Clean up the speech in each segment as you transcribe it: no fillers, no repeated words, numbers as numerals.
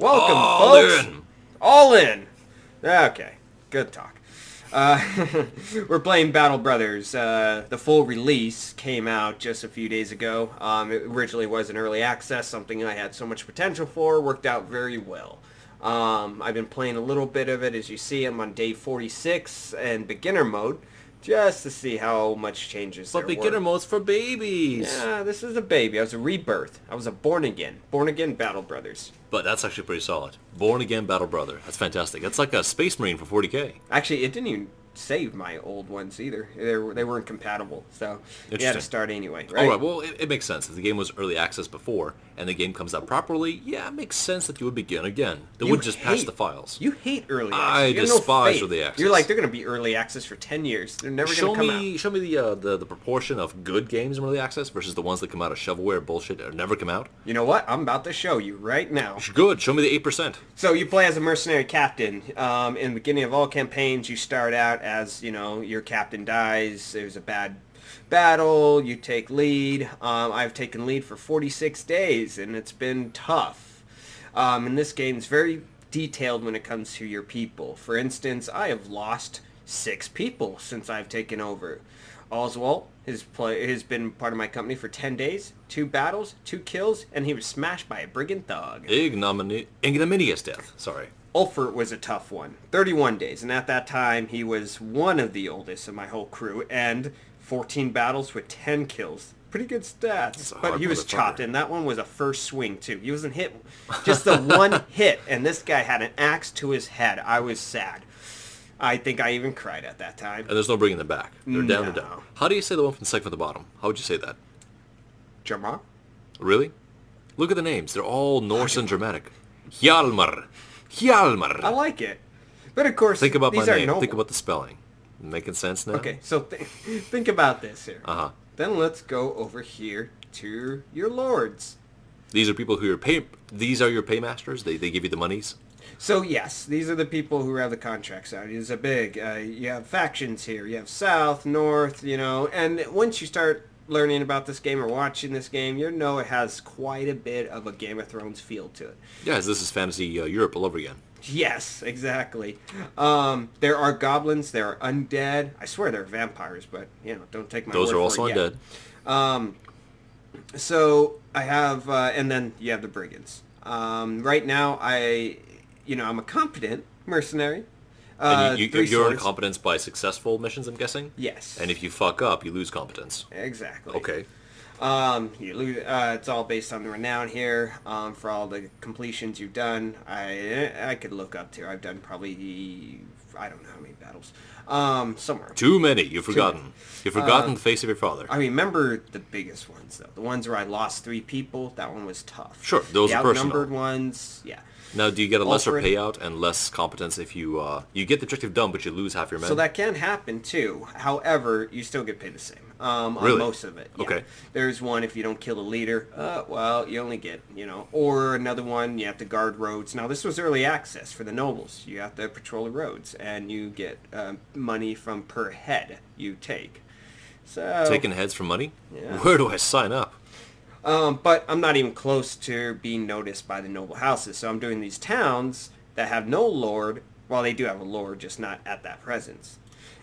Welcome, All folks. in. All in. Okay, good talk. We're playing Battle Brothers. The full release came out just a few days ago. It originally was an early access, something I had so much potential for. Worked out very well. I've been playing a little bit of it. As you see, I'm on day 46 and beginner mode, just to see how much changes there But beginner were. mode's for babies. Yeah, this is a baby. I was a rebirth. I was a born again Battle Brothers. But that's actually pretty solid. Born Again Battle Brother. That's fantastic. That's like a Space Marine for 40k. Actually, it didn't even save my old ones either. They weren't compatible, so you had to Interesting. start anyway, right? All right, well, it makes sense. If the game was early access before, and the game comes out properly, yeah, it makes sense that you would begin again. They wouldn't just patch the files. You hate early access. I You have no despise faith. early access. You're like, they're going to be early access for 10 years. They're never going to come out. Show me the proportion of good games in early access versus the ones that come out of shovelware bullshit or never come out. You know what? I'm about to show you right now. Good. Show me the 8%. So you play as a mercenary captain. In the beginning of all campaigns, you start out as, your captain dies. There's a bad battle. You take lead. I've taken lead for 46 days, and it's been tough. And this game is very detailed when it comes to your people. For instance, I have lost 6 people since I've taken over. Oswald has been part of my company for 10 days, 2 battles, 2 kills, and he was smashed by a brigand thug. Ignominious death. Sorry. Ulfert was a tough one. 31 days, and at that time, he was one of the oldest of my whole crew, and 14 battles with 10 kills. Pretty good stats. But he was chopped, and that one was a first swing, too. He wasn't hit, just the one hit, and this guy had an axe to his head. I was sad. I think I even cried at that time. And there's no bringing them back. They're down and No. down. How do you say the one from the second from the bottom? How would you say that? Jamar? Really? Look at the names. They're all Norse and Germanic. Hjalmar. Hjalmar. I like it. But of course, Think about these my are name. noble. Think about the spelling. Making sense now? Okay, so think about this here. Uh-huh. Then let's go over here to your lords. These are people who are These are your paymasters? They give you the monies? So yes, these are the people who have the contracts out. It's a big, you have factions here. You have South, North, and once you start learning about this game or watching this game, you know it has quite a bit of a Game of Thrones feel to it. Yeah, this is fantasy Europe all over again. Yes, exactly. There are goblins, there are undead. I swear they're vampires, but, don't take my word for it. Those are also yet. undead. So I have, and then you have the brigands. Right now, I'm a competent mercenary. And you're in swords. competence by successful missions, I'm guessing? Yes. And if you fuck up, you lose competence. Exactly. Okay. You lose. It's all based on the renown here. For all the completions you've done, I could look up to. I've done probably, I don't know how many battles. Somewhere. Too many. You've forgotten. You've forgotten the face of your father. I remember the biggest ones though. The ones where I lost 3 people. That one was tough. Sure, those the are personal. outnumbered ones. Yeah. Now, do you get a lesser Alfred. payout and less competence if you get the objective done, but you lose half your men? So that can happen too. However, you still get paid the same on Really? most of it. Yeah. Okay. There's one if you don't kill the leader, well, you only get, or another one, you have to guard roads. Now, this was early access for the nobles. You have to patrol the roads, and you get money from per head you take. So Taking heads for money? Yeah. Where do I sign up? But I'm not even close to being noticed by the noble houses. So I'm doing these towns that have no lord. Well, they do have a lord, just not at that presence.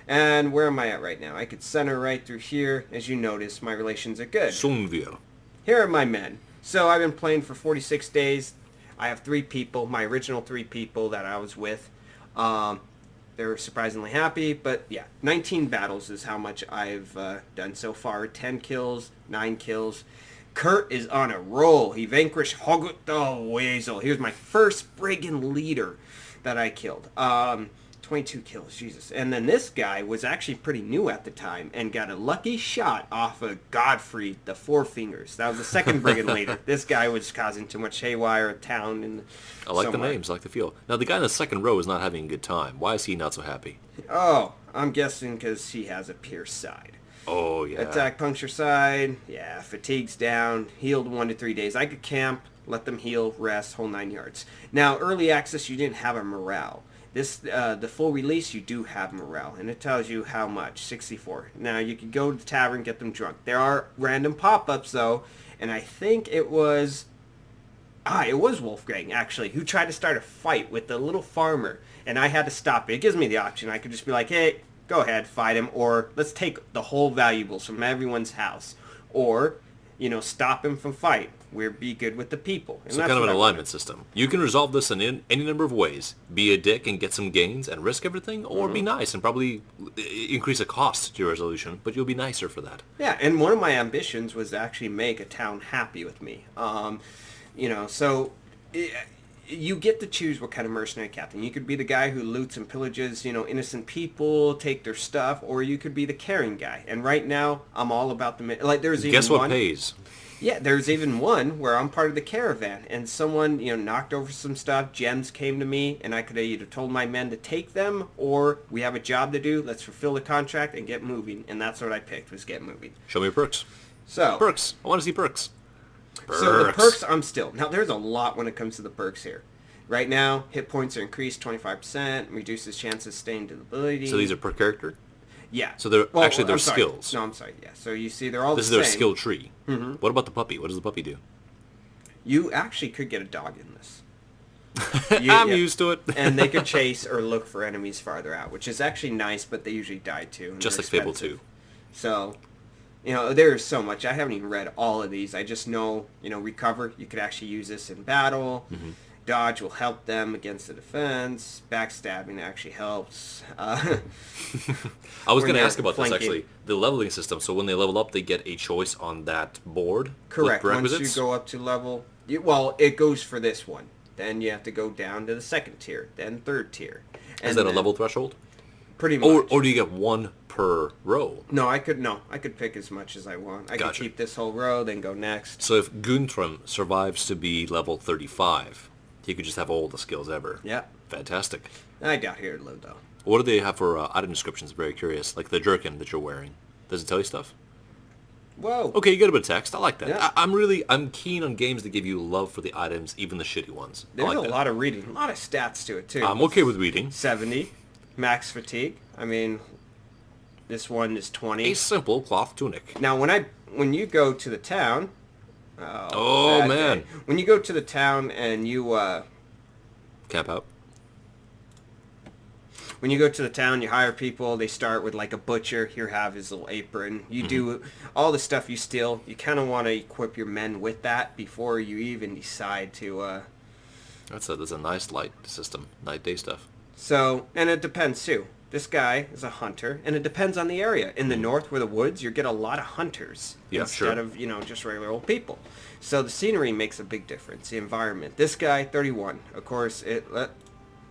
And where am I at right now? I could center right through here. As you notice, my relations are good. Sungvir. Here are my men. So I've been playing for 46 days. I have 3 people, my original 3 people that I was with. They're surprisingly happy, but yeah, 19 battles is how much I've done so far. 10 kills, 9 kills. Kurt is on a roll. He vanquished Hogut the Weasel. He was my first brigand leader that I killed. 22 kills, Jesus. And then this guy was actually pretty new at the time and got a lucky shot off of Godfrey the Four Fingers. That was the second brigand leader. This guy was causing too much haywire at town. And I like somewhere. the names, I like the feel. Now, the guy in the second row is not having a good time. Why is he not so happy? Oh, I'm guessing because he has a pierced side. Oh, yeah. Attack puncture side, yeah, fatigue's down, healed 1 to 3 days. I could camp, let them heal, rest, whole 9 yards. Now, early access, you didn't have a morale. This, the full release, you do have morale, and it tells you how much, 64. Now, you could go to the tavern, get them drunk. There are random pop-ups, though, and I think it was It was Wolfgang, actually, who tried to start a fight with the little farmer, and I had to stop it. It gives me the option. I could just be like, hey, go ahead, fight him, or let's take the whole valuables from everyone's house, or, stop him from fight. We're be good with the people. And So that's kind of what an I alignment wanted. system. You can resolve this in any number of ways. Be a dick and get some gains and risk everything, or be nice and probably increase a cost to your resolution, but you'll be nicer for that. Yeah, and one of my ambitions was to actually make a town happy with me. So you get to choose what kind of mercenary captain. You could be the guy who loots and pillages, innocent people, take their stuff, or you could be the caring guy. And right now, I'm all about there's even Guess what one. pays? Yeah, there's even one where I'm part of the caravan, and someone, knocked over some stuff. Gems came to me, and I could have either told my men to take them, or we have a job to do. Let's fulfill the contract and get moving. And that's what I picked, was get moving. Show me your perks. So Perks. I want to see perks. So the perks, I'm still. Now, there's a lot when it comes to the perks here. Right now, hit points are increased 25%, reduces chances of staying disability. So these are per character? Yeah. So they're Well, actually their I'm sorry. skills. No, I'm sorry. Yeah. So you see, they're all This the is same. their skill tree. Mm-hmm. What about the puppy? What does the puppy do? You actually could get a dog in this. I'm used to it. And they could chase or look for enemies farther out, which is actually nice, but they usually die too. And Just they're like Fable expensive. 2. So, there's so much. I haven't even read all of these. I just know, recover. You could actually use this in battle. Mm-hmm. Dodge will help them against the defense. Backstabbing actually helps. I was going to We're ask about this, flanking. actually. The leveling system. So when they level up, they get a choice on that board? Correct. With Once prerequisites? you go up to level... it goes for this one. Then you have to go down to the second tier. Then third tier. Is that a level threshold? Pretty much. Or do you get one per row? No, I could pick as much as I want. I could Gotcha. keep this whole row, then go next. So if Guntram survives to be level 35, he could just have all the skills ever. Yeah. Fantastic. I doubt he would live, though. What do they have for item descriptions? Very curious. Like the jerkin that you're wearing. Does it tell you stuff? Whoa. Okay, you get a bit of text. I like that. Yeah. I'm keen on games that give you love for the items, even the shitty ones. I There's like a that. lot of reading. A lot of stats to it, too. I'm okay with reading. 70. Max fatigue. I mean, this one is 20. A simple cloth tunic. Now, when you go to the town... Oh, sad man. day. When you go to the town and you... Cap out. When you go to the town, you hire people. They start with like a butcher. Here, have his little apron. You do all the stuff you steal. You kind of want to equip your men with that before you even decide to... That's a nice light system. Night day stuff. So, and it depends too. This guy is a hunter, and it depends on the area. In the north, where the woods, you get a lot of hunters Yeah, instead sure. of just regular old people. So the scenery makes a big difference. The environment. This guy, 31. Of course, it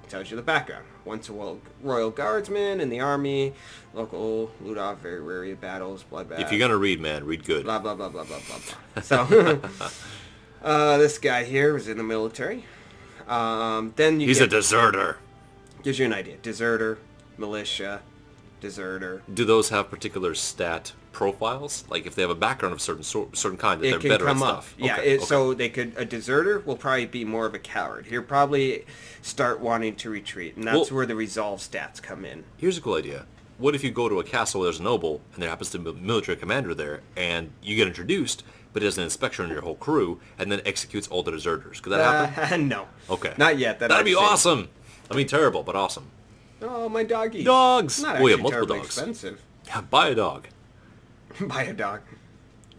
tells you the background. Once a royal guardsman in the army, local Ludov, very wary of battles, bloodbath. If you're going to read, man, read good. Blah blah blah blah blah blah blah. So this guy here was in the military. Then He's a deserter. gives you an idea. Deserter, militia, deserter. Do those have particular stat profiles? Like if they have a background of certain kind, that It they're can better come at up. stuff? Yeah, Okay, so a deserter will probably be more of a coward. He'll probably start wanting to retreat, and that's Well- where the resolve stats come in. Here's a cool idea. What if you go to a castle where there's a noble, and there happens to be a military commander there, and you get introduced, but he does an inspection on your whole crew, and then executes all the deserters? Could that happen? No. Okay. Not yet. That'd be awesome. I mean, terrible, but awesome. Oh, my doggy. Dogs! Not Oh, we actually have multiple terribly dogs. expensive. Buy a dog. Buy a dog.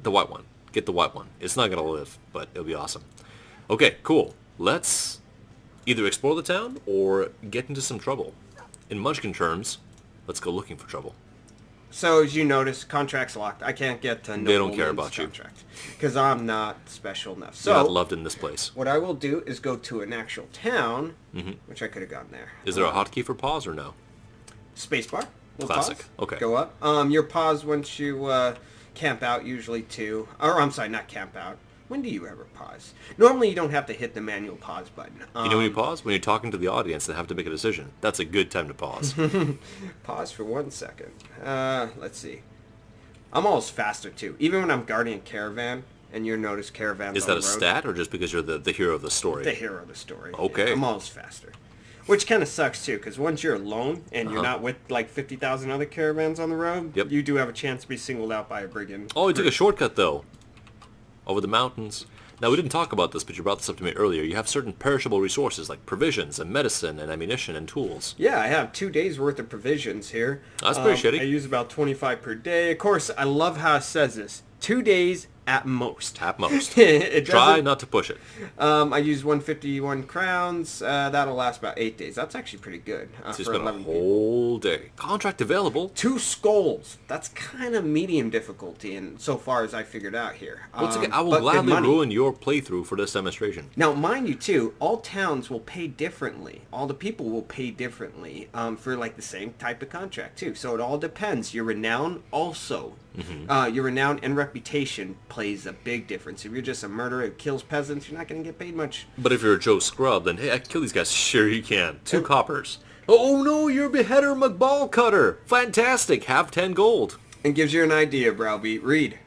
The white one. Get the white one. It's not going to live, but it'll be awesome. Okay, cool. Let's either explore the town or get into some trouble. In Munchkin terms, let's go looking for trouble. So as you notice, contract's locked. I can't get to They don't care about you. contract because I'm not special enough. So You're not loved in this place. what I will do is go to an actual town, which I could have gotten there. Is there a hotkey for pause or no? Spacebar? Little Classic. pause. Okay. Go up. Your pause once you camp out usually too. Or I'm sorry, not camp out. When do you ever pause? Normally you don't have to hit the manual pause button. You know when you pause? When you're talking to the audience and have to make a decision. That's a good time to pause. Pause for 1 second. Let's see. I'm always faster too. Even when I'm guarding a caravan, and you notice caravans Is on that the a road, stat or just because you're the hero of the story? the hero of the story. Okay. Yeah, I'm always faster. Which kind of sucks too, because once you're alone and you're Uh-huh. not with like 50,000 other caravans on the road, Yep. you do have a chance to be singled out by a brigand. Oh, he took a shortcut though. Over the mountains. Now, we didn't talk about this, but you brought this up to me earlier. You have certain perishable resources like provisions and medicine and ammunition and tools. Yeah, I have 2 days worth of provisions here. That's pretty shitty. I use about 25 per day. Of course, I love how it says this. 2 days at most. At most. It Try doesn't- not to push it. I use 151 crowns. That'll last about 8 days. That's actually pretty good So you for spend a 11 people. whole day. Contract available. 2 skulls. That's kind of medium difficulty, and so far as I figured out here. Once again, I will but good gladly money. ruin your playthrough for this demonstration. Now, mind you, too, all towns will pay differently. All the people will pay differently for, like, the same type of contract, too. So it all depends. Your renown also. Your renown and reputation plays a big difference. If you're just a murderer who kills peasants, you're not going to get paid much. But if you're a Joe Scrub, then hey, I can kill these guys. Sure you can. 2 coppers. Oh no, you're Beheader McBall Cutter. Fantastic. Have 10 gold. And gives you an idea, Browbeat. Read.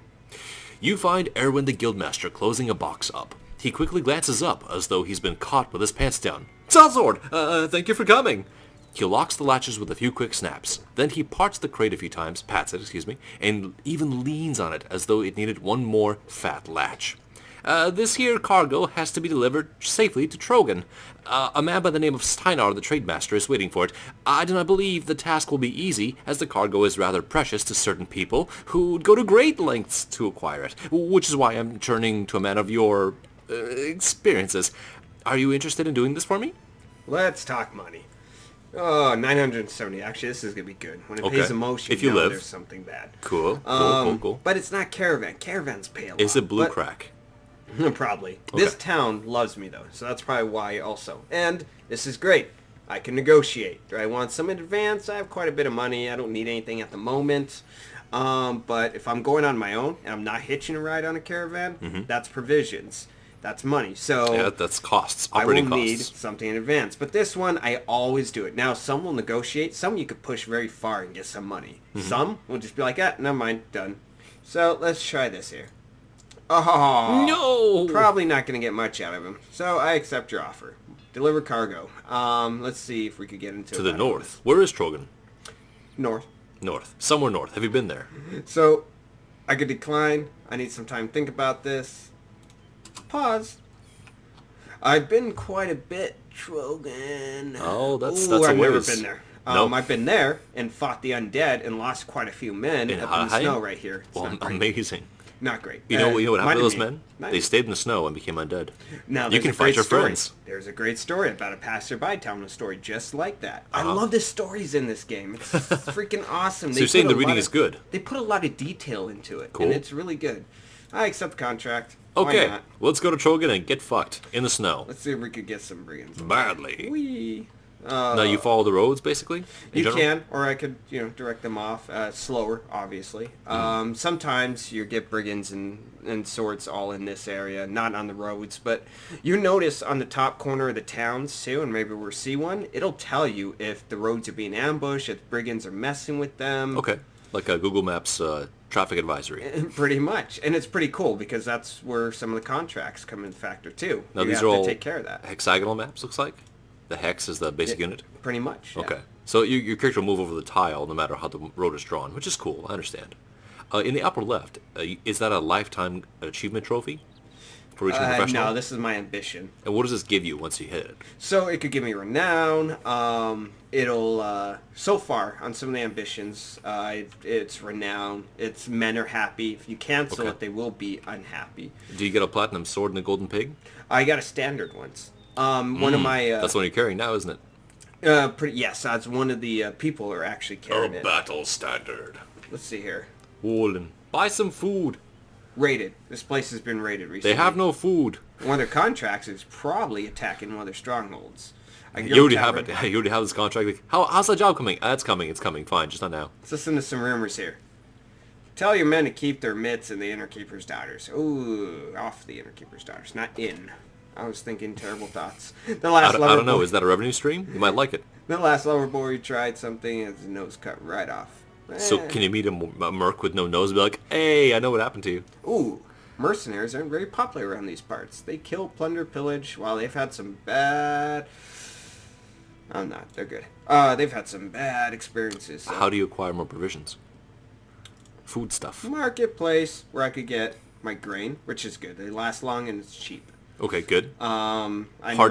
You find Erwin the Guildmaster closing a box up. He quickly glances up as though he's been caught with his pants down. Salzord, thank you for coming. He locks the latches with a few quick snaps. Then he parts the crate a few times, pats it, and even leans on it as though it needed one more fat latch. This here cargo has to be delivered safely to Trogan. A man by the name of Steinar, the trademaster, is waiting for it. I do not believe the task will be easy, as the cargo is rather precious to certain people who'd go to great lengths to acquire it, which is why I'm turning to a man of your experiences. Are you interested in doing this for me? Let's talk money. Oh, 970. Actually, this is going to be good. When it Okay. pays the most, If you know live. there's something bad. Cool. But it's not caravan. Caravans pay a lot. Is it blue but- crack? Probably. Okay. This town loves me, though, so that's probably why also. And this is great. I can negotiate. Do I want some in advance? I have quite a bit of money. I don't need anything at the moment. But if I'm going on my own and I'm not hitching a ride on a caravan, that's provisions. That's money. So Yeah, that's costs. I will Operating need costs. something in advance. But this one, I always do it. Now, some will negotiate. Some you could push very far and get some money. Some will just be like, never mind, done. So let's try this here. Oh, No! probably not going to get much out of him. So I accept your offer. Deliver cargo. Let's see if we could get into To the that. north. Where is Trogan? North. North. Somewhere north. Have you been there? So I could decline. I need some time to think about this. Pause. I've been quite a bit, Trogan. Oh, that's Ooh, a I've never ways. been there. Nope. I've been there and fought the undead and lost quite a few men In up in the Haheim? snow right here. It's Well, not great. amazing. Not great. You know what happened to those reminded men? me- They stayed in the snow and became undead. Now, You there's can a fight great your story. friends. There's a great story about a passerby telling a story just like that. I Uh-huh. love the stories in this game. It's freaking awesome. So you're saying put the a reading lot is of- good? They put a lot of detail into it, Cool. and it's really good. I accept the contract. Why Okay, not? let's go to Trogan and get fucked in the snow. Let's see if we could get some brigands. Badly. Whee! Now you follow the roads, basically? in You general? can, or I could, direct them off slower, obviously. Sometimes you get brigands and swords all in this area, not on the roads. But you notice on the top corner of the towns, too, and maybe we'll see one, it'll tell you if the roads are being ambushed, if brigands are messing with them. Okay, like a Google Maps traffic advisory. Pretty much. And it's pretty cool, because that's where some of the contracts come in factor, too. Now you these have are to all take care of that. hexagonal maps, looks like? The hex is the basic unit? Pretty much, yeah. Okay. So your character will move over the tile no matter how the road is drawn, which is cool, I understand. In the upper left, is that a lifetime achievement trophy for reaching professional? No, this is my ambition. And what does this give you once you hit it? So it could give me renown. It'll so far on some of the ambitions, it's renown. It's men are happy. If you cancel Okay. it, they will be unhappy. Do you get a platinum sword and a golden pig? I got a standard once. One of my That's the one you're carrying now, isn't it? yes, that's one of the people are actually carrying it. battle standard. Let's see here. Wolin. Buy some food. Raided. This place has been raided recently. They have no food. One of their contracts is probably attacking one of their strongholds. I can go You already tavern. have it. You already have this contract. Like, how's that job coming? It's coming. It's coming. Fine. Just not now. Let's listen to some rumors here. Tell your men to keep their mitts in the inner keeper's daughters. Ooh, off the inner keeper's daughters, not in. I was thinking terrible thoughts. The last I lover don't know. boy, Is that a revenue stream? You might like it. the last lover boy tried something and his nose cut right off. So can you meet a merc with no nose and be like, hey, I know what happened to you? Ooh, mercenaries aren't very popular around these parts. They kill, plunder, pillage. While they've had some bad. I'm not. They're good. They've had some bad experiences. So. How do you acquire more provisions? Food stuff. Marketplace where I could get my grain, which is good. They last long and it's cheap. Okay, good. I never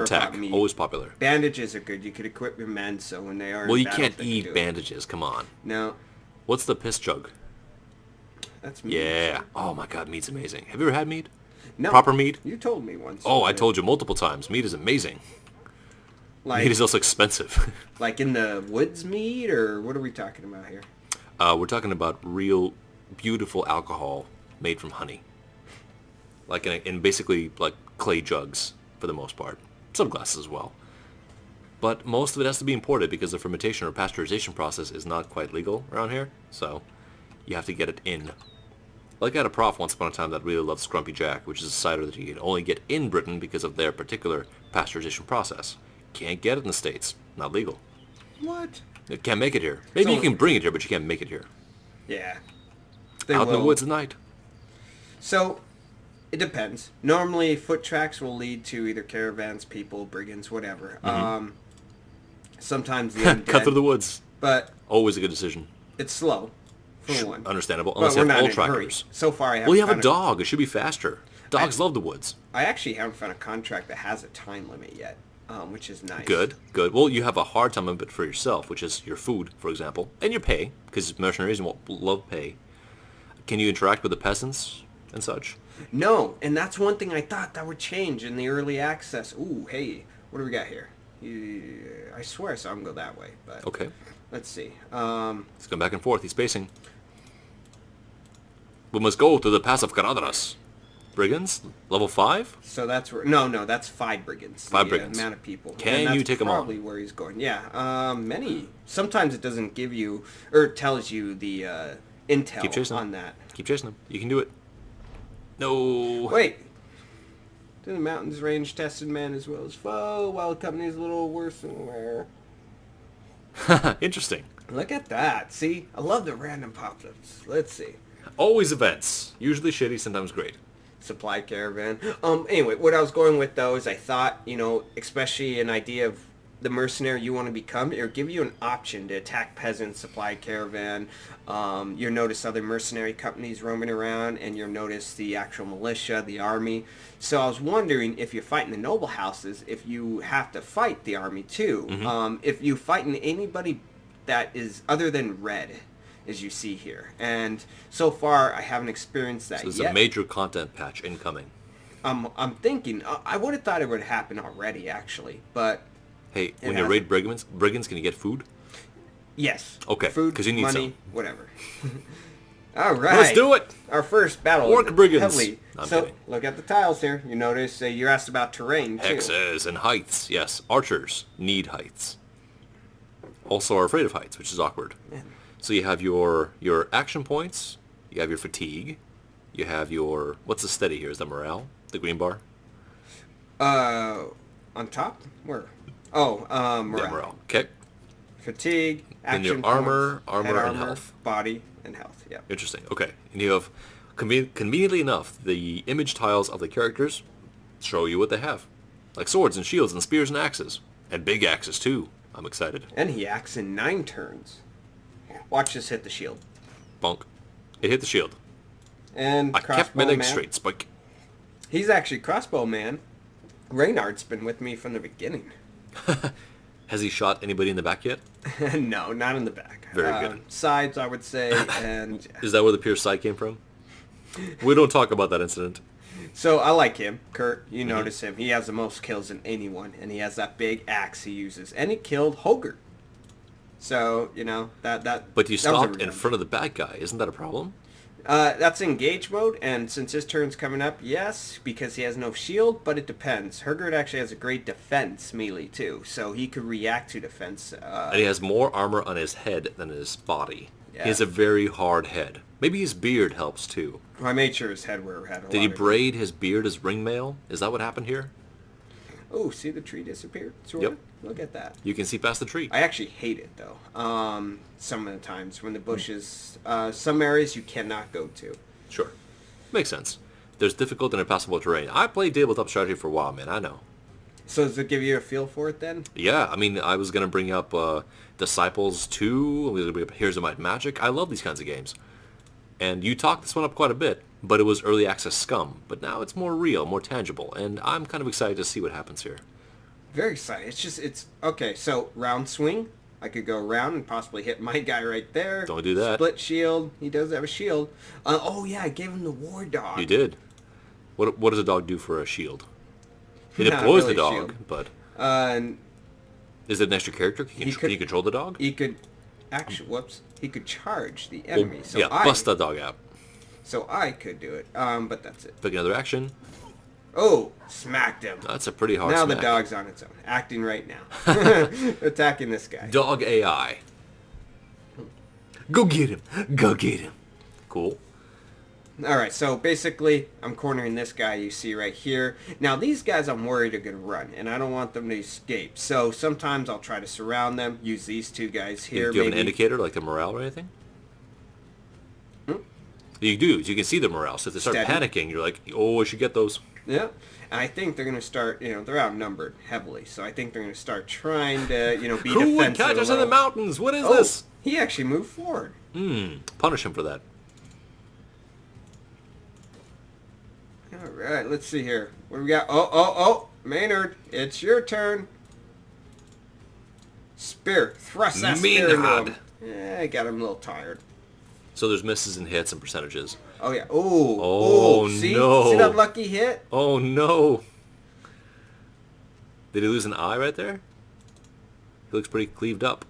Hardtack, bought meat. always popular. Bandages are good. You could equip your men so when they are Well, in you battle, can't they can eat do it. bandages. Come on. No, What's the piss jug? that's meat. Yeah. Oh my god, meat's amazing. Have you ever had meat? No, Proper meat? You told me once. Oh, I told you multiple times. Meat is amazing. Like, Meat is also expensive. like in the woods meat, or what are we talking about here? We're talking about real, beautiful alcohol made from honey. Like in basically like clay jugs for the most part. Some glasses as well. But most of it has to be imported because the fermentation or pasteurization process is not quite legal around here. So you have to get it in. Like I had a prof once upon a time that really loved Scrumpy Jack, which is a cider that you can only get in Britain because of their particular pasteurization process. Can't get it in the States. Not legal. What? You can't make it here. Maybe you only- can bring it here, but you can't make it here. Yeah. They Out in the will. woods at night. So, it depends. Normally, foot tracks will lead to either caravans, people, brigands, whatever. Sometimes the undead, Cut through the woods. but Always a good decision. it's slow, for one. Understandable. But Unless we're you have not all in a hurry. trackers. So far, I haven't Well, you have a found dog. It should be faster. Dogs love the woods. I actually haven't found a contract that has a time limit yet, which is nice. Good, good. Well, you have a hard time of it for yourself, which is your food, for example, and your pay, because mercenaries won't love pay. Can you interact with the peasants and such? No, and that's one thing I thought that would change in the early access. Ooh, hey, what do we got here? I swear I saw him go that way, but Okay. let's see. Let's go back and forth. He's pacing. We must go to the Pass of Caradras. Brigands? Level 5? So that's where. No, that's 5 brigands. Five the, brigands. Amount of people. Can And that's you take 'em on? Probably where he's going. Yeah. Many. Sometimes it doesn't give you or tells you the Keep intel chasing on him. that. Keep chasing him. You can do it. No. Wait. Do the mountains range tested man as well as foe? Wild company is a little worse than rare. Interesting. Look at that. See? I love the random pop-ups. Let's see. Always events. Usually shitty, sometimes great. Supply caravan. Anyway, what I was going with though is I thought, especially an idea of the mercenary you want to become, it'll give you an option to attack peasants, supply caravan. You'll notice other mercenary companies roaming around, and you'll notice the actual militia, the army. So I was wondering if you're fighting the noble houses, if you have to fight the army too. If you fighting anybody that is other than red, as you see here. And so far, I haven't experienced that So there's yet. a major content patch incoming. I'm thinking, I would have thought it would happen already, actually. But, Hey, when you hasn't. raid brigands, can you get food? yes. Okay, Food, 'cause you need money, some. whatever. All right. Let's do it! Our first battle. Orc brigands. Heavily. I'm So, kidding. look at the tiles here. You notice you're asked about terrain, too. Hexes and heights. Yes, archers need heights. Also are afraid of heights, which is awkward. So you have your action points, you have your fatigue, you have your... What's the steady here? Is that morale? The green bar? On top? Where? Oh, morale. Yeah, morale. Okay. Fatigue, Then your action armor, points, armor, head and health. Body, and health, yeah. Interesting. Okay. And you have, conveniently enough, the image tiles of the characters show you what they have. Like swords and shields and spears and axes. And big axes, too. I'm excited. And he acts in 9 turns. Watch this hit the shield. Bonk. It hit the shield. And I kept crossbow my legs man. straight. Spike. He's actually crossbow man. Reynard's been with me from the beginning. Has he shot anybody in the back yet? No, not in the back. Very good. Sides, I would say, and Is that where the pierced side came from? We don't talk about that incident. so I like him. Kurt, Mm-hmm. you notice him. He has the most kills than anyone, and he has that big axe he uses, and he killed Hogert. So that. But you that was a stopped in revenge. front of the bad guy. Isn't that a problem? That's engage mode, and since his turn's coming up, yes, because he has no shield, but it depends. Hergert actually has a great defense melee, too, so he could react to defense. And he has more armor on his head than his body. Yeah. He has a very hard head. Maybe his beard helps too. I made sure his head had a Did he lot of- braid his beard as ringmail? Is that what happened here? Oh, see the tree disappeared? Sort Yep. of? Look at that. You can see past the tree. I actually hate it, though. Some of the times when the bushes... some areas you cannot go to. Sure. Makes sense. There's difficult and impassable terrain. I played tabletop strategy for a while, man. I know. So does it give you a feel for it, then? Yeah, I mean, I was going to bring up Disciples 2. I was going to bring up Heroes of Might and Magic. I love these kinds of games. And you talked this one up quite a bit. but it was early access scum. But now it's more real, more tangible, and I'm kind of excited to see what happens here. Very exciting. It's okay. So round swing. I could go around and possibly hit my guy right there. Don't do that. Split shield. He does have a shield. Oh yeah, I gave him the war dog. You did. What does a dog do for a shield? It Not deploys really the dog, shield. but And is it an extra character? Can you control the dog? he could actually. Whoops. He could charge the enemy. Well, So yeah, bust that dog out. So I could do it. But that's it. Pick another action. Oh, smacked him. That's a pretty hard Now smack. the dog's on its own, acting right now, attacking this guy. Dog AI. Go get him. Go get him. Cool. All right, so basically, I'm cornering this guy you see right here. Now, these guys I'm worried are going to run, and I don't want them to escape. So sometimes I'll try to surround them, use these two guys here. Do you have an indicator, like the morale or anything? You do. You can see the morale. So if they start Steady. panicking, you're like, oh, I should get those. Yeah, and I think they're going to start, they're outnumbered heavily. So I think they're going to start trying to, be Who defensive. would catch us in the little. mountains? What is Oh, this? he actually moved forward. Punish him for that. All right, let's see here. What do we got? Oh, Maynard, it's your turn. Spear. Thrust that spear into Maynard. him. Yeah, I got him a little tired. So there's misses and hits and percentages. Oh, yeah. Oh, see? no. See that lucky hit? Oh, no. Did he lose an eye right there? He looks pretty cleaved up.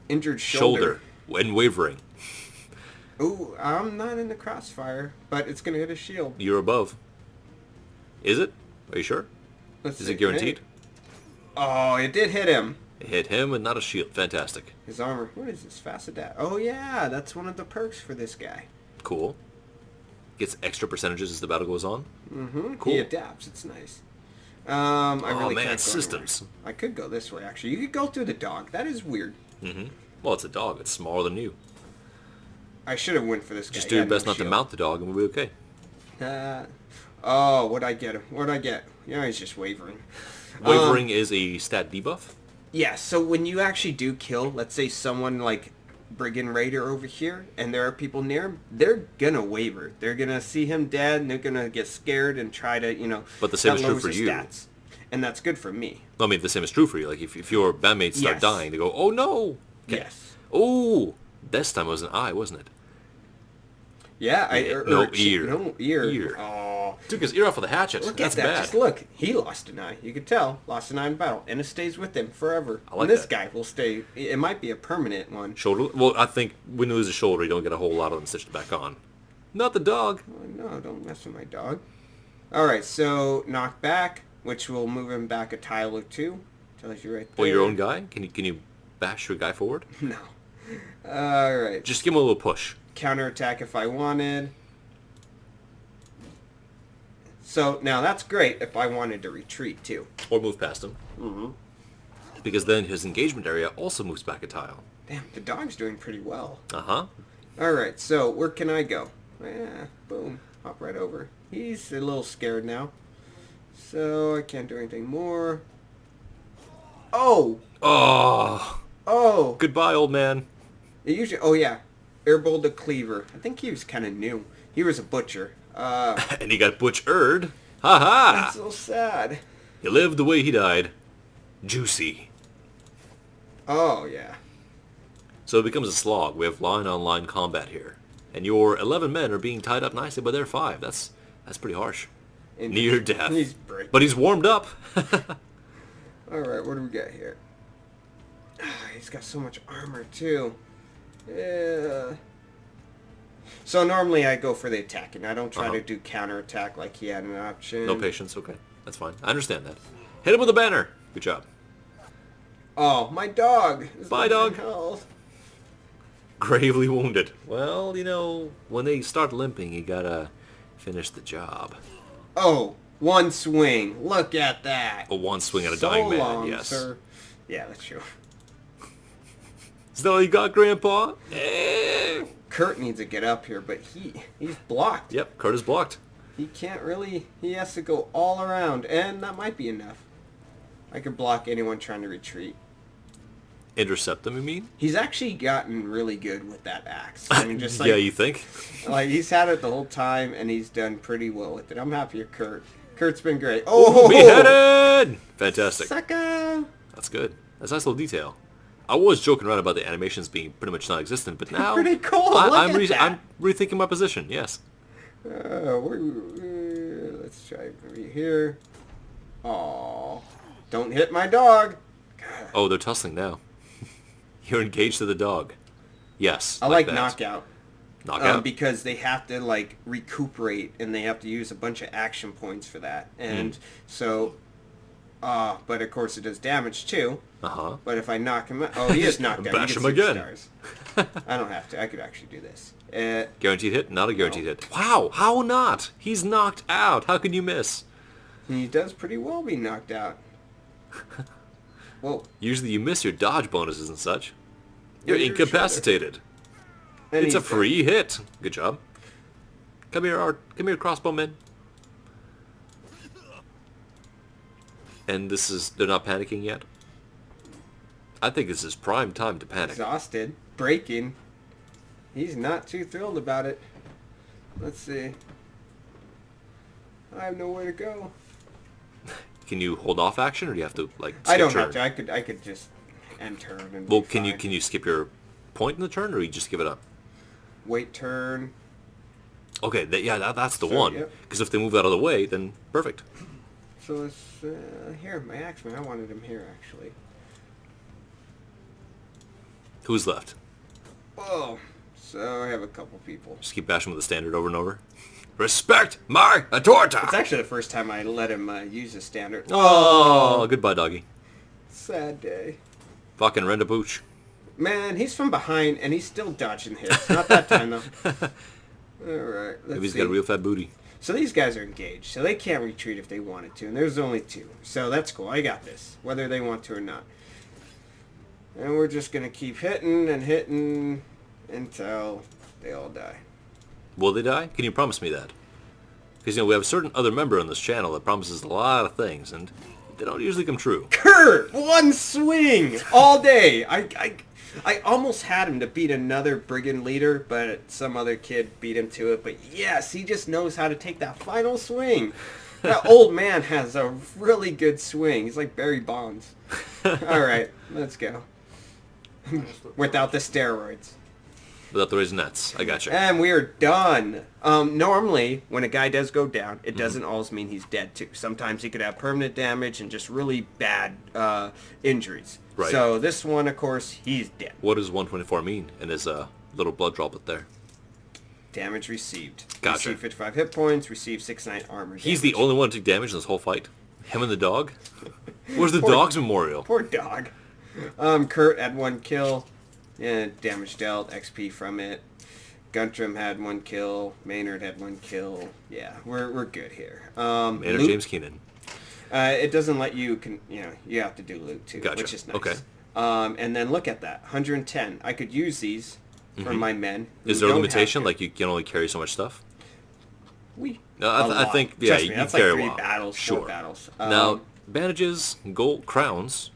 Injured shoulder. And wavering. Ooh, I'm not in the crossfire, but it's going to hit his shield. You're above. Is it? Are you sure? Let's Is see. it guaranteed? Oh, it did hit him. It hit him and not a shield. Fantastic. His armor. What is this? Fast adapt. Oh, yeah. That's one of the perks for this guy. Cool. Gets extra percentages as the battle goes on. Mm-hmm. Cool. He adapts. It's nice. I really man, can't go systems. anywhere. I could go this way, actually. You could go through the dog. That is weird. Well, it's a dog. It's smaller than you. I should have went for this guy. Just He do your had no best not to shield. mount the dog and we'll be okay. Oh, what'd I get him? What'd I get? Yeah, he's just wavering. Wavering is a stat debuff. Yeah, so when you actually do kill, let's say someone like Brigand Raider over here, and there are people near him, they're gonna waver. They're gonna see him dead, and they're gonna get scared and try to, But the same that is true lowers for their you. Stats. And that's good for me. I mean, the same is true for you. Like, if your bandmates start Yes. dying, they go, oh, no. Okay. Yes. Oh, this time it was an eye, wasn't it? Yeah, No, ear. No, ear. Ear. Oh, Took his ear off with a hatchet. look That's at that. bad. Just look. He lost an eye. You could tell. Lost an eye in battle. And it stays with him forever. I like and this that. guy will stay. It might be a permanent one. Shoulder. Well, I think when you lose a shoulder, you don't get a whole lot of them stitched back on. Not the dog. Oh, no, don't mess with my dog. Alright, so knock back, which will move him back a tile or two. Tells you right there. Well, your own guy? Can you bash your guy forward? No. Alright. Just give him a little push. Counterattack if I wanted. So, now that's great if I wanted to retreat, too. Or move past him. Because then his engagement area also moves back a tile. Damn, the dog's doing pretty well. Uh-huh. Alright, so where can I go? Yeah, boom. Hop right over. He's a little scared now. So, I can't do anything more. Oh! Oh, Oh! goodbye, old man. It usually, oh yeah, Airbolt the Cleaver. I think he was kind of new. He was a butcher. And he got butchered. Ha-ha! That's so sad. He lived the way he died. Juicy. Oh yeah. So it becomes a slog. We have line-on-line combat here. And your 11 men are being tied up nicely by their 5. That's pretty harsh. And Near death. He's breaking. But he's warmed up. All right, what do we got here? He's got so much armor too. Yeah. So normally I go for the attacking. I don't try to do counterattack like he had an option. No patience. Okay. That's fine. I understand that. Hit him with a banner. Good job. Oh, my dog. is Bye, losing dog. health. Gravely wounded. Well, when they start limping, you gotta finish the job. Oh, one swing. Look at that. A one swing at a So dying man, long, yes. sir. Yeah, that's true. Is that all you got, Grandpa? Eh. Kurt needs to get up here, but he's blocked. Yep, Kurt is blocked. He can't really, he has to go all around, and that might be enough. I could block anyone trying to retreat. Intercept them, you mean? He's actually gotten really good with that axe. I mean, just like, Yeah, you think? like he's had it the whole time, and he's done pretty well with it. I'm happy with Kurt. Kurt's been great. Oh, beheaded! Fantastic. Sucker! That's good. That's a nice little detail. I was joking around about the animations being pretty much non-existent, but now Pretty cool. I'm that. rethinking my position. Yes. Let's try over here. Aw. Don't hit my dog. Oh, they're tussling now. You're engaged to the dog. Yes. I like that. knockout. Knockout? Because they have to like recuperate and they have to use a bunch of action points for that. And so, but of course it does damage too. Uh-huh. But if I knock him out, oh, he is knocked out. Bash You him get 6 again. stars. I don't have to. I could actually do this. Guaranteed hit? Not a guaranteed hit. Wow, how not? He's knocked out. How can you miss? He does pretty well be knocked out. Whoa. Usually you miss your dodge bonuses and such. You're Where's your incapacitated. And It's a he's free hit. Good job. Come here, Art. Come here, crossbowmen. And this is... They're not panicking yet? I think this is prime time to panic. exhausted, breaking. He's not too thrilled about it. Let's see. I have nowhere to go. Can you hold off action, or do you have to, like, skip I don't turn? have to. I could just end turn and Well, be can fine. you skip your point in the turn, or you just give it up? Wait turn. Okay, that's the So, one. yep. Because if they move out of the way, then perfect. So let's here, my axeman. I wanted him here actually. Who's left? Whoa. So I have a couple people. Just keep bashing with the standard over and over. Respect my authority! It's actually the first time I let him use a standard. Oh, goodbye, doggy. Sad day. Fucking rent a pooch. Man, he's from behind and he's still dodging hits. Not that time though. All right. Maybe he's got a real fat booty. So these guys are engaged, so they can't retreat if they wanted to, and there's only 2. So that's cool. I got this, whether they want to or not. And we're just gonna keep hitting and hitting until they all die. Will they die? Can you promise me that? Because, we have a certain other member on this channel that promises a lot of things, and they don't usually come true. Kurt, one swing all day. I almost had him to beat another brigand leader, but some other kid beat him to it. But yes, he just knows how to take that final swing. That old man has a really good swing. He's like Barry Bonds. All right, let's go. Without the steroids. Without the raisinets. I gotcha. And we are done. Normally, when a guy does go down, it doesn't always mean he's dead, too. Sometimes he could have permanent damage and just really bad injuries. Right. So this one, of course, he's dead. What does 124 mean in his little blood droplet there? Damage received. Gotcha. Received 55 hit points, received 6-9 armor damage. He's the only one to take damage in this whole fight? Him and the dog? Where's the Poor- dog's memorial? Poor dog. Kurt had 1 kill. And damage dealt, XP from it. Guntram had 1 kill. Maynard had 1 kill. Yeah, we're good here. Maynard loot, James Keenan. It doesn't let you, you have to do loot too, Gotcha. which is nice. Okay. And then look at that, 110. I could use these for my men. who Is there a don't limitation? have to. Like, you can only carry so much stuff? A I lot. think, Trust you me, can that's carry like a 3 lot. battles, 4 Sure. battles. Now, bandages, golden crowns,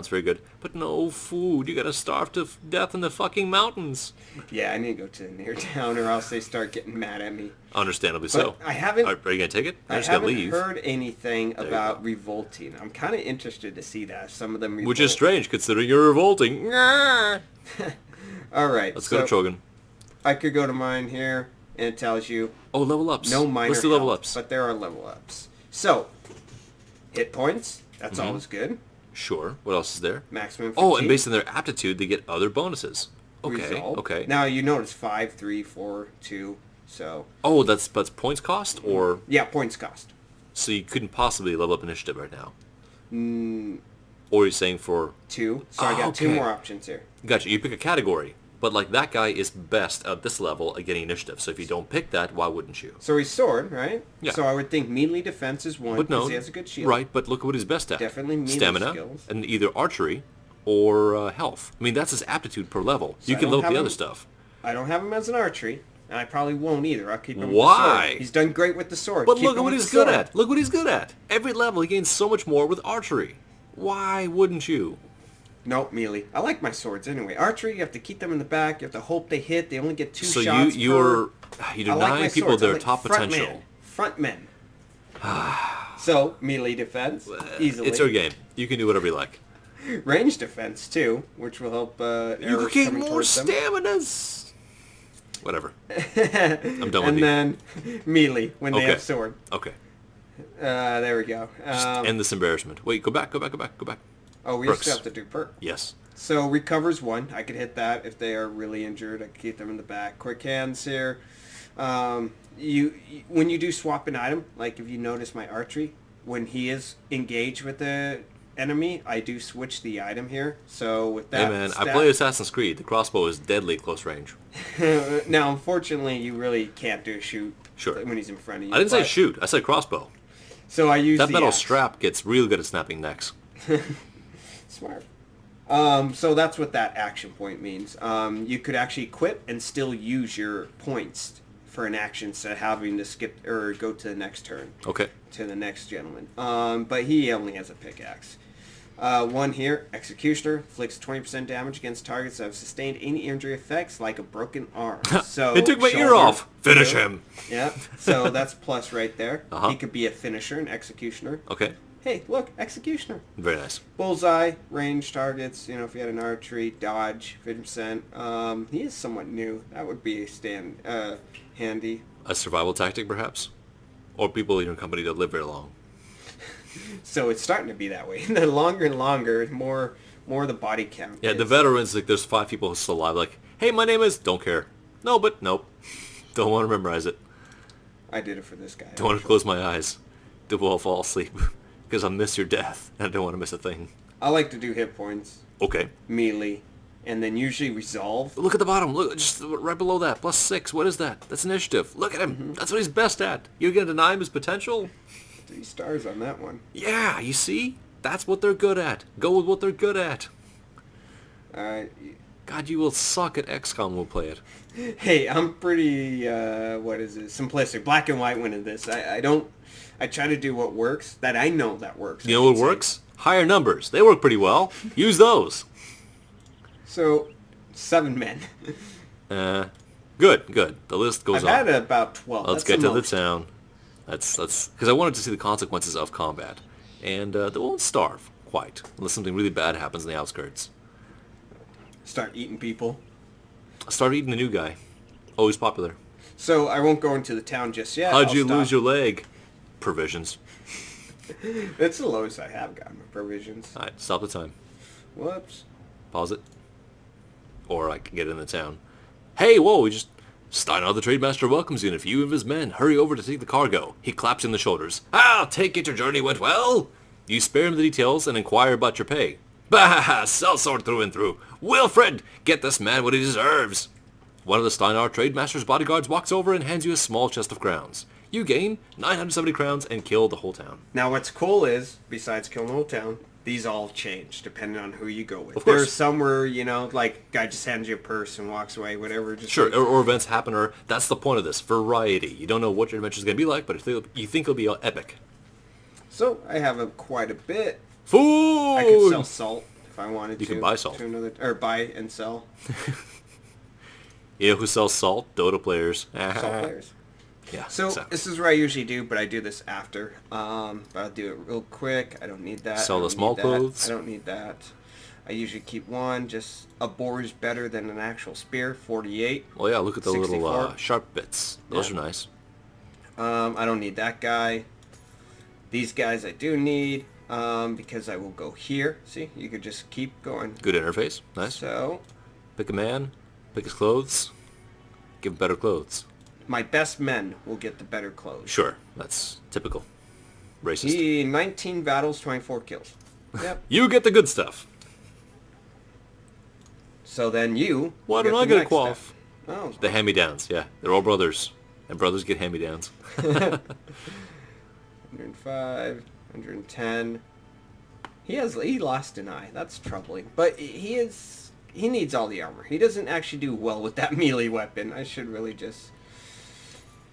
very good. But no food. You gotta starve to death in the fucking mountains. Yeah, I need to go to the near town or else they start getting mad at me. Understandably But so. I haven't... Are you gonna take it? I I'm just gonna haven't leave. heard anything you about go. revolting. I'm kind of interested to see that. Some of them revolt. Which is strange, considering you're revolting. All right. Let's go to Trogan. I could go to mine here, and it tells you Oh, level ups. no minor Let's do level health, ups. but there are level ups. So, hit points. That's Mm-hmm. always good. Sure. What else is there? Maximum Oh, and fatigue, based on their aptitude, they get other bonuses. Okay, resolve. okay. Now, you notice 5, 3, 4, 2, so... Oh, that's points cost, or Yeah, points cost. so you couldn't possibly level up initiative right now. Or you're saying for 2, so I got 2 okay. more options here. gotcha. You pick a category, but like that guy is best at this level at getting initiative. So if you don't pick that, why wouldn't you? So he's sword, right? Yeah. So I would think melee defense is 1, But no, because he has a good shield. right? But look at what he's best at. Definitely melee Stamina skills. and either archery or health. I mean, that's his aptitude per level. So You I can don't level up have the other him- stuff. I don't have him as an archery, and I probably won't either. I'll keep him with the Why? sword. He's done great with the sword. But Keep look him at what with he's the good sword. at. Look what he's good at. Every level he gains so much more with archery. Why wouldn't you? Nope, melee. I like my swords anyway. Archery, you have to keep them in the back. You have to hope they hit. They only get 2 So shots you I deny like my people swords. I their like top potential. Frontmen. So, melee defense, easily. It's your game. You can do whatever you like. Range defense, too, which will help You arrows gain coming more towards them. staminas. Whatever. I'm done with And you. then melee, when they Okay. have sword. Okay. There we go. Just end this embarrassment. Wait, go back. Oh, we perks. still have to do perk. Yes. So recovers 1. I could hit that if they are really injured. I could keep them in the back. Quick hands here. You when you do swap an item, like if you notice my archery, when he is engaged with the enemy, I do switch the item here. So with that, Hey man, I play Assassin's Creed. The crossbow is deadly at close range. Now, unfortunately, you really can't do a shoot. Sure. When he's in front of you. I didn't say but- shoot. I said crossbow. So I use That the metal axe. strap gets real good at snapping necks. Smart. So that's what that action point means. You could actually quit and still use your points for an action instead of having to skip or go to the next turn Okay. to the next gentleman. But he only has a pickaxe. 1 here, Executioner, inflicts 20% damage against targets that have sustained any injury effects like a broken arm. So It took my ear shoulder, off. Finish two. him. Yeah, so that's plus right there. Uh-huh. He could be a finisher, an Executioner. Okay. Hey, look, Executioner. Very nice. Bullseye, range targets, if you had an archery, dodge, 50%. He is somewhat new. That would be handy. A survival tactic, perhaps? Or people in your company that live very long. So it's starting to be that way. The longer and longer, more the body count. Yeah, the is. veterans, like, there's 5 people still alive. Like, hey, my name is... Don't care. No, but nope. Don't want to memorize it. I did it for this guy. Don't want to close my eyes. I'll fall asleep. Because I'll miss your death. And I don't want to miss a thing. I like to do hit points, Okay. melee, and then usually resolve. Look at the bottom. Look, just right below that. +6. What is that? That's initiative. Look at him. Mm-hmm. That's what he's best at. You're going to deny him his potential? 3 stars on that one. Yeah, you see? That's what they're good at. Go with what they're good at. Alright. God, you will suck at XCOM when we play it. Hey, I'm pretty, simplistic. Black and white winning this. I try to do what works, that I know that works. You know what works? Higher numbers. They work pretty well. Use those. So, 7 men. Good. The list goes I've on. had about 12. Let's That's get to the most. town. That's because I wanted to see the consequences of combat, and they won't starve quite unless something really bad happens in the outskirts. Start eating people. Start eating the new guy. Always popular. So, I won't go into the town just yet. How'd I'll you stop. lose your leg? Provisions. It's the lowest I have gotten with provisions. All right, stop the time. Whoops. Pause it. Or I can get in the town. Hey, whoa! We just Steiner the Trademaster welcomes you and a few of his men. Hurry over to take the cargo. He claps in the shoulders. I'll take it your journey went well. You spare him the details and inquire about your pay. Bah! Sellsword through and through. Wilfred, get this man what he deserves. One of the Steinar Trademaster's bodyguards walks over and hands you a small chest of crowns. You gain 970 crowns and kill the whole town. Now, what's cool is, besides killing the whole town, these all change depending on who you go with. Of course. There's some where, like, guy just hands you a purse and walks away, whatever. Just Sure, like- or events happen, or that's the point of this, variety. You don't know what your adventure's going to be like, but you think it'll be epic. So, I have quite a bit. Food! I could sell salt if I wanted to. You can buy salt. To another, or buy and sell. You know who sells salt? Dota players. Salt players. Yeah, So, exactly. this is what I usually do, but I do this after. But I'll do it real quick. I don't need that. Sell I the don't small need that. clothes. I don't need that. I usually keep one. Just a boar is better than an actual spear. 48. Well, yeah, look at the little 64. sharp bits. Those Yeah. are nice. I don't need that guy. These guys I do need because I will go here. See, you could just keep going. Good interface. Nice. So, Pick a man. Pick his clothes. Give him better clothes. my best men will get the better clothes. Sure, that's typical. Racist. 19 battles, 24 kills. Yep. You get the good stuff. So then you. Why get don't I the get a next quaff? step. Oh, The hand-me-downs, yeah. They're all brothers. And brothers get hand-me-downs. 105, 110. He lost an eye. That's troubling. But he needs all the armor. He doesn't actually do well with that melee weapon. I should really just.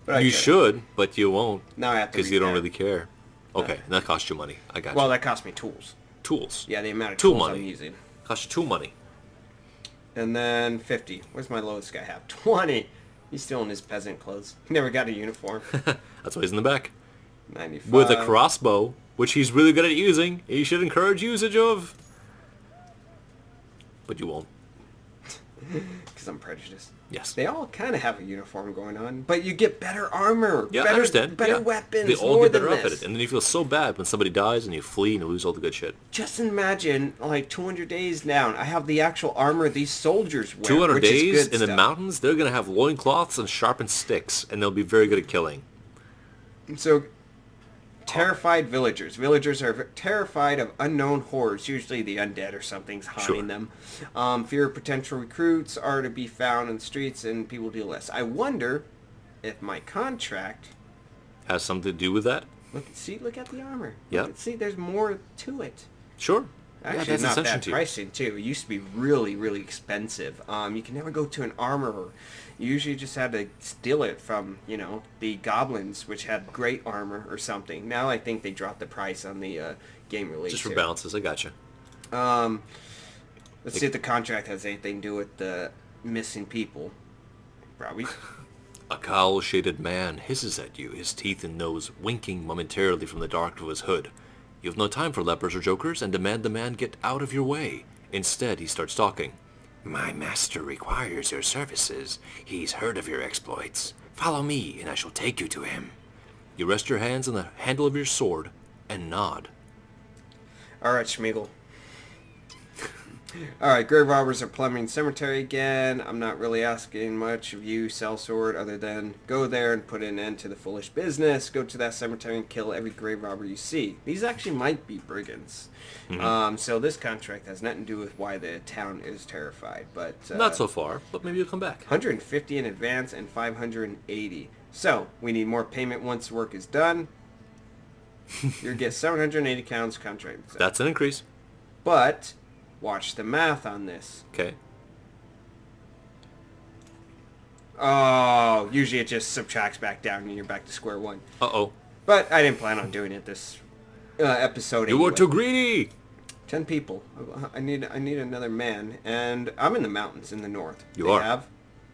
But I You could. should, but you won't. Now I have to. Because you don't repair. really care. Okay, that costs you money. I got Well, you. that cost me tools. Tools. Yeah, the amount of Tool tools money. I'm using. Cost you 2 money. And then 50. Where's my lowest guy have? 20. He's still in his peasant clothes. He never got a uniform. That's why he's in the back. 95. With a crossbow, which he's really good at using. He should encourage usage of. But you won't. Because I'm prejudiced. Yes. They all kind of have a uniform going on, but you get better armor. Yeah, better, I understand. Better Yeah. weapons. They all more get better than this. outfitted. And then you feel so bad when somebody dies and you flee and you lose all the good shit. Just imagine, like, 200 days down, I have the actual armor these soldiers wear. 200 which is days good in the stuff. mountains, they're going to have loincloths and sharpened sticks, and they'll be very good at killing. So, terrified villagers. Villagers are terrified of unknown horrors. Usually the undead or something's haunting them. Fear of potential recruits are to be found in the streets, and people deal less. I wonder if my contract... Has something to do with that? Look at the armor. Yeah. See, there's more to it. Sure. Actually, that's not essential bad to you. pricing, too. It used to be really, really expensive. You can never go to an armorer. You usually just had to steal it from, the goblins, which had great armor or something. Now I think they dropped the price on the game release. Just for here. balances, I gotcha. Let's see if the contract has anything to do with the missing people. Probably. A cowl-shaded man hisses at you, his teeth and nose winking momentarily from the dark of his hood. You have no time for lepers or jokers and demand the man get out of your way. Instead, he starts talking. My master requires your services. He's heard of your exploits. Follow me, and I shall take you to him. You rest your hands on the handle of your sword and nod. All right, Schmeagle. All right, grave robbers are plundering cemetery again. I'm not really asking much of you, sellsword, other than go there and put an end to the foolish business. Go to that cemetery and kill every grave robber you see. These actually might be brigands. So this contract has nothing to do with why the town is terrified. But Not so far, but maybe you'll come back. 150 in advance and 580. So we need more payment once work is done. You'll get 780 counts contract. That's an increase. But watch the math on this. Okay. Oh, usually it just subtracts back down and you're back to square one. Uh-oh. But I didn't plan on doing it this episode. You were too greedy! 10 people. I need another man, and I'm in the mountains in the north. You are. Have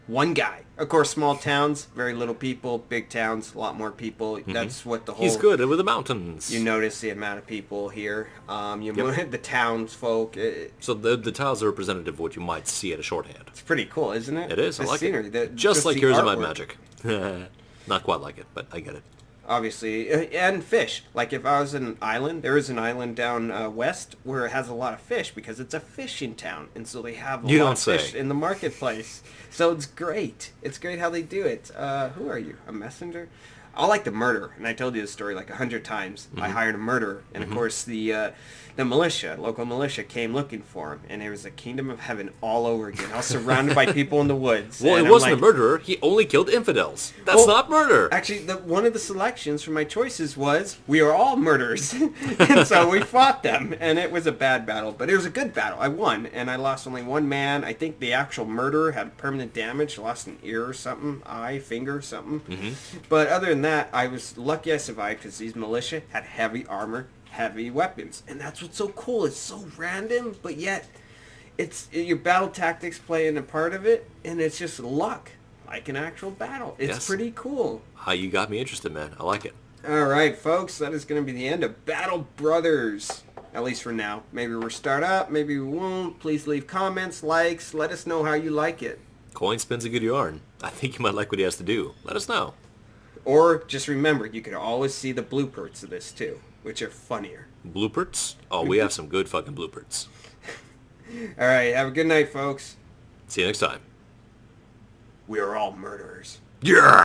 one guy. Of course, small towns, very little people. Big towns, a lot more people. That's what the whole... He's good with the mountains. You notice the amount of people here. Yep. The townsfolk. So the tiles are representative of what you might see at a shorthand. It's pretty cool, isn't it? It is. The I like scenery, it. Just like the Heroes of Might artwork. Magic. Not quite like it, but I get it. Obviously, and fish. Like if I was in an island, there is an island down west where it has a lot of fish because it's a fishing town, and so they have a lot of fish in the marketplace. So it's great. It's great how they do it. Who are you? A messenger? I like the murderer, and I told you this story like 100 times. I hired a murderer, and of course the militia, local militia, came looking for him, and there was a kingdom of heaven all over again. I was surrounded by people in the woods. Well, and it I'm wasn't like, a murderer. He only killed infidels. That's not murder. Actually, one of the selections for my choices was, we are all murderers. And so we fought them, and it was a bad battle, but it was a good battle. I won, and I lost only one man. I think the actual murderer had permanent damage, lost an ear or something, eye, finger, something. But other than that, I was lucky I survived because these militia had heavy armor, heavy weapons. And that's what's so cool. It's so random, but yet it's your battle tactics playing a part of it, and it's just luck, like an actual battle. It's pretty cool. You got me interested, man. I like it. All right, folks, that is going to be the end of Battle Brothers, at least for now. Maybe we'll start up, maybe we won't. Please leave comments, likes, let us know how you like it. Coin spins a good yarn. I think you might like what he has to do. Let us know. Or just remember, you can always see the bloopers of this too, which are funnier. Bloopers? Oh, we have some good fucking bloopers. All right, have a good night, folks. See you next time. We are all murderers. Yeah!